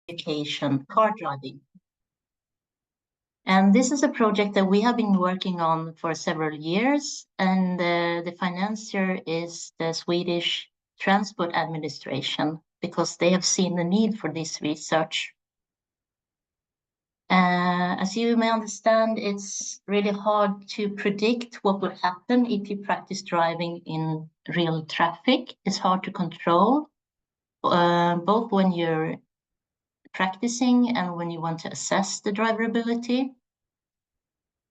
education, car driving. And this is a project that we have been working on for several years, and the financier is the Swedish Transport Administration, because they have seen the need for this research. As you may understand, it's really hard to predict what will happen if you practice driving in real traffic. It's hard to control, both when you're practicing and when you want to assess the driver ability.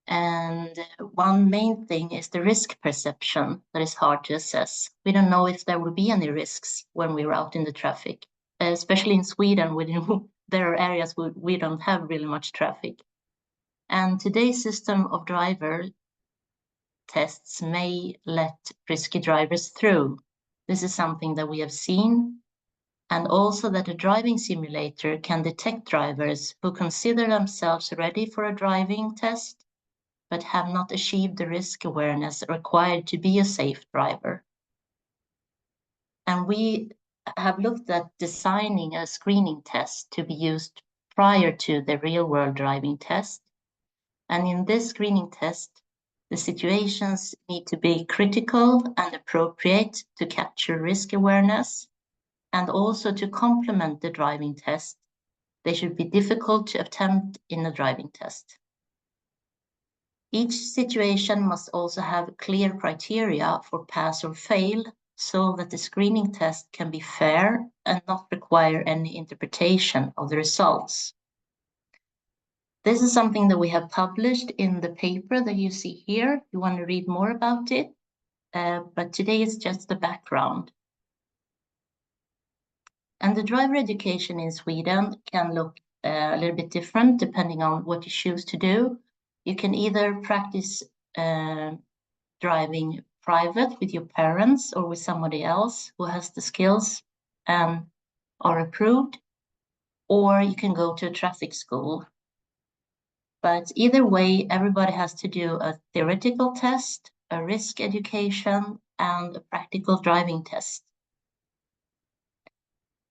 And one main thing is the risk perception that is hard to assess. We don't know if there will be any risks when we're out in the traffic, especially in Sweden, there are areas where we don't have really much traffic. And today's system of driver tests may let risky drivers through. This is something that we have seen, and also that a driving simulator can detect drivers who consider themselves ready for a driving test, but have not achieved the risk awareness required to be a safe driver. And we have looked at designing a screening test to be used prior to the real-world driving test. And in this screening test, the situations need to be critical and appropriate to capture risk awareness, and also to complement the driving test. They should be difficult to attempt in a driving test. Each situation must also have clear criteria for pass or fail, so that the screening test can be fair and not require any interpretation of the results. This is something that we have published in the paper that you see here. You want to read more about it, but today it's just the background. And the driver education in Sweden can look a little bit different depending on what you choose to do. You can either practice driving private with your parents or with somebody else who has the skills and are approved, or you can go to a traffic school. But either way, everybody has to do a theoretical test, a risk education, and a practical driving test.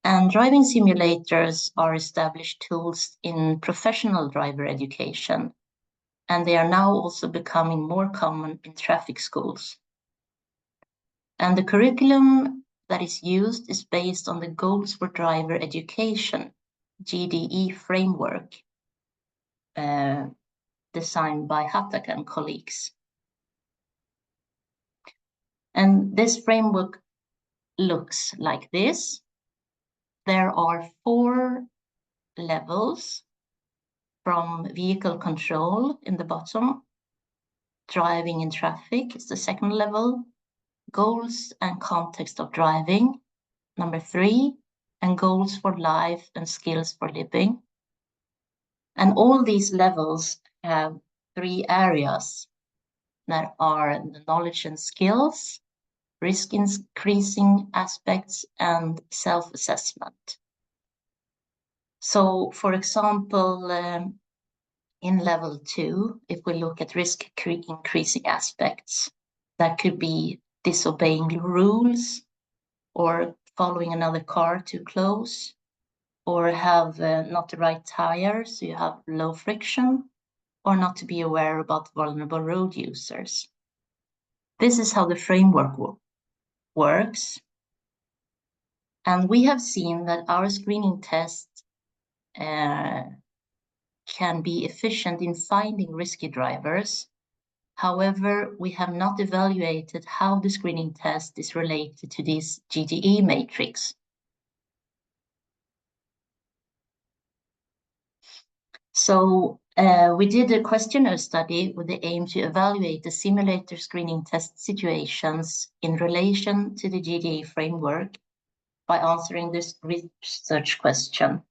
And driving simulators are established tools in professional driver education, and they are now also becoming more common in traffic schools. And the curriculum that is used is based on the Goals for Driver Education, GDE framework, designed by Hattak and colleagues. And this framework looks like this. There are 4 levels, from vehicle control in the bottom, driving in traffic is the 2nd level, goals and context of driving, number 3, and goals for life and skills for living. And all these levels have 3 areas that are the knowledge and skills, risk increasing aspects, and self-assessment. So, for example, in level 2, if we look at risk increasing aspects, that could be disobeying rules, or following another car too close, or have not the right tire, so you have low friction, or not to be aware about vulnerable road users. This is how the framework works. And we have seen that our screening test can be efficient in finding risky drivers. However, we have not evaluated how the screening test is related to this GDE matrix. So we did a questionnaire study with the aim to evaluate the simulator screening test situations in relation to the GDE framework by answering this research question.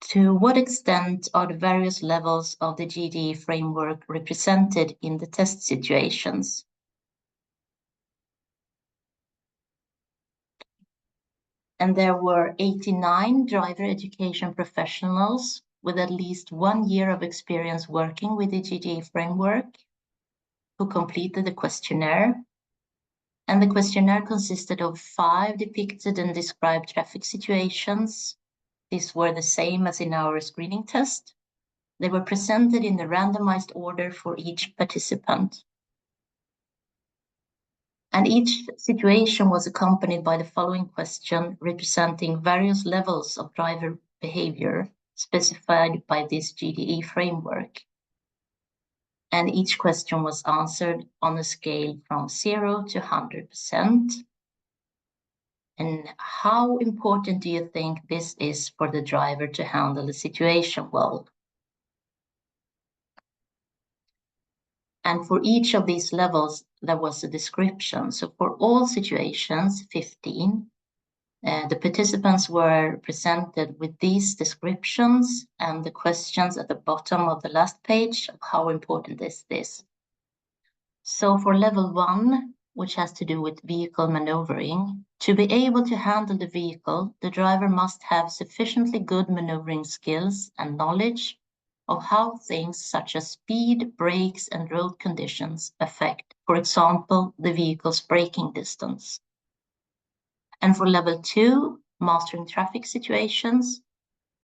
To what extent are the various levels of the GDE framework represented in the test situations? And there were 89 driver education professionals with at least 1 year of experience working with the GDE framework who completed the questionnaire. And the questionnaire consisted of 5 depicted and described traffic situations, these were the same as in our screening test. They were presented in the randomized order for each participant. And each situation was accompanied by the following question representing various levels of driver behavior specified by this GDE framework. And each question was answered on a scale from 0 to 100%. And how important do you think this is for the driver to handle the situation well? And for each of these levels, there was a description. So for all situations, 15, the participants were presented with these descriptions and the questions at the bottom of the last page of how important is this. So for level 1, which has to do with vehicle maneuvering, to be able to handle the vehicle, the driver must have sufficiently good maneuvering skills and knowledge of how things such as speed, brakes, and road conditions affect, for example, the vehicle's braking distance. And for level 2, mastering traffic situations,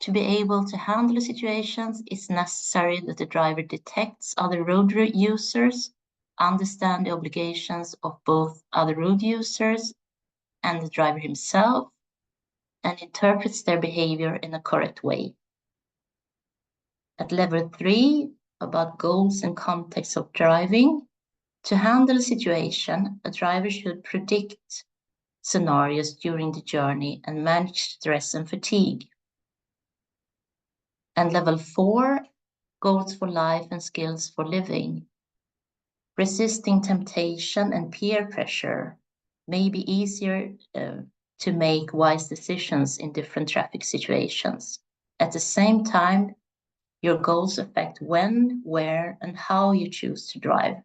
to be able to handle the situations, it's necessary that the driver detects other road users, understand the obligations of both other road users and the driver himself, and interprets their behavior in a correct way. At level 3, about goals and context of driving, to handle a situation, a driver should predict scenarios during the journey and manage stress and fatigue. And level 4, goals for life and skills for living. Resisting temptation and peer pressure may be easier to make wise decisions in different traffic situations. At the same time, your goals affect when, where, and how you choose to drive.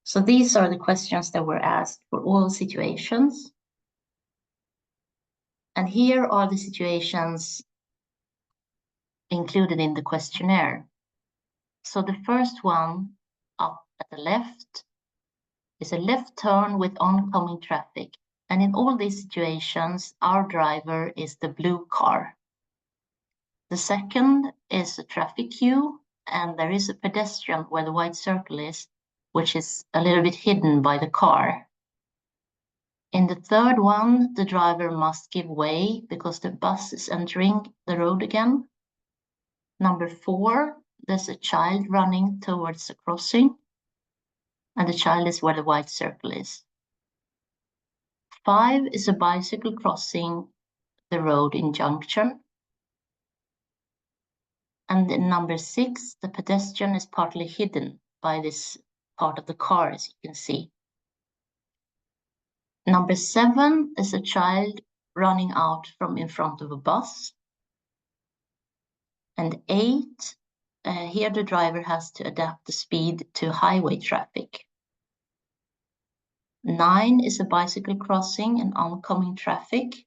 So these are the questions that were asked for all situations. And here are the situations included in the questionnaire. So the first one up at the left is a left turn with oncoming traffic. And in all these situations, our driver is the blue car. The second is a traffic queue, and there is a pedestrian where the white circle is, which is a little bit hidden by the car. In the third one, the driver must give way because the bus is entering the road again. Number 4, there's a child running towards the crossing, and the child is where the white circle is. 5 is a bicycle crossing the road in junction. And in number 6, the pedestrian is partly hidden by this part of the car, as you can see. Number 7 is a child running out from in front of a bus. And 8, here the driver has to adapt the speed to highway traffic. 9 is a bicycle crossing and oncoming traffic.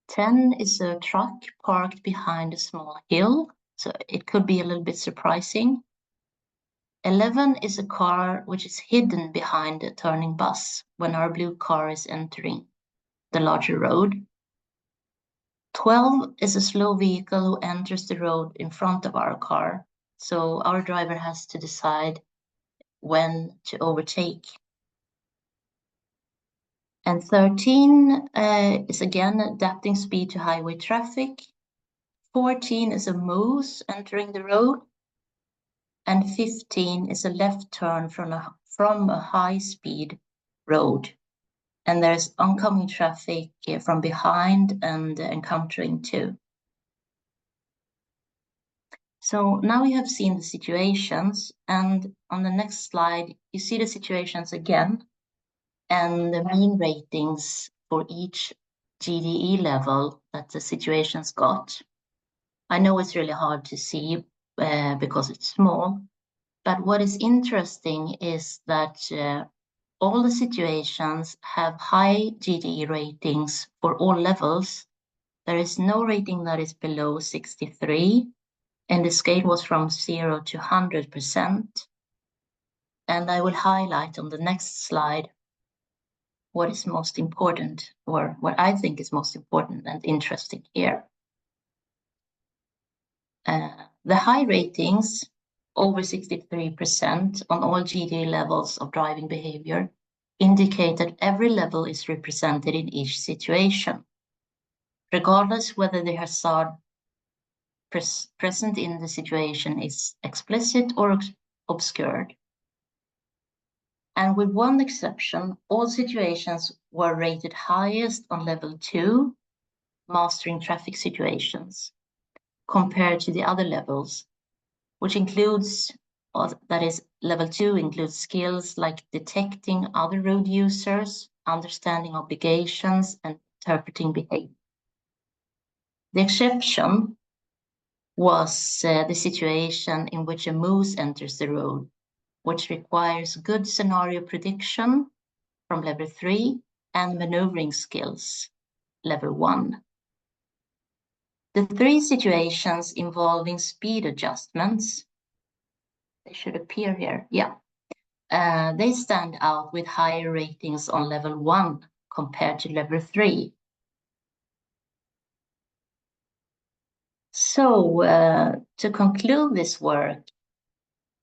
10 is a truck parked behind a small hill, so it could be a little bit surprising. 11 is a car which is hidden behind a turning bus when our blue car is entering the larger road. 12 is a slow vehicle who enters the road in front of our car, so our driver has to decide when to overtake. And 13 is again adapting speed to highway traffic. 14 is a moose entering the road. And 15 is a left turn from a high-speed road. And there's oncoming traffic from behind and encountering too. So now we have seen the situations, and on the next slide, you see the situations again and the mean ratings for each GDE level that the situations got. I know it's really hard to see because it's small, but what is interesting is that all the situations have high GDE ratings for all levels. There is no rating that is below 63, and the scale was from 0 to 100%. And I will highlight on the next slide what is most important, or what I think is most important and interesting here. The high ratings, over 63% on all GDA levels of driving behavior, indicate that every level is represented in each situation, regardless whether the hazard present in the situation is explicit or obscured. And with one exception, all situations were rated highest on level 2, mastering traffic situations, compared to the other levels, which includes, that is, level 2 includes skills like detecting other road users, understanding obligations, and interpreting behavior. The exception was the situation in which a moose enters the road, which requires good scenario prediction from level 3 and maneuvering skills, level 1. The 3 situations involving speed adjustments, they should appear here, yeah. They stand out with higher ratings on level 1 compared to level 3. So to conclude this work,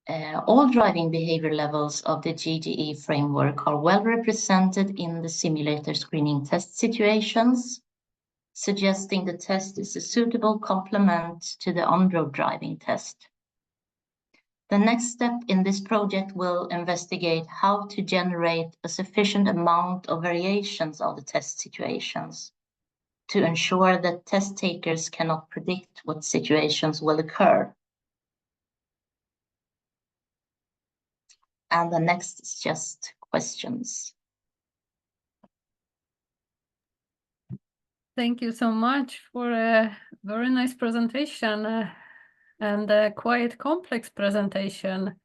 all driving behavior levels of the GDE framework are well represented in the simulator screening test situations, suggesting the test is a suitable complement to the on-road driving test. The next step in this project will investigate how to generate a sufficient amount of variations of the test situations to ensure that test takers cannot predict what situations will occur. And the next is just questions. Thank you so much for a very nice presentation and a quite complex presentation.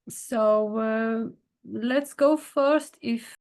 So let's go first if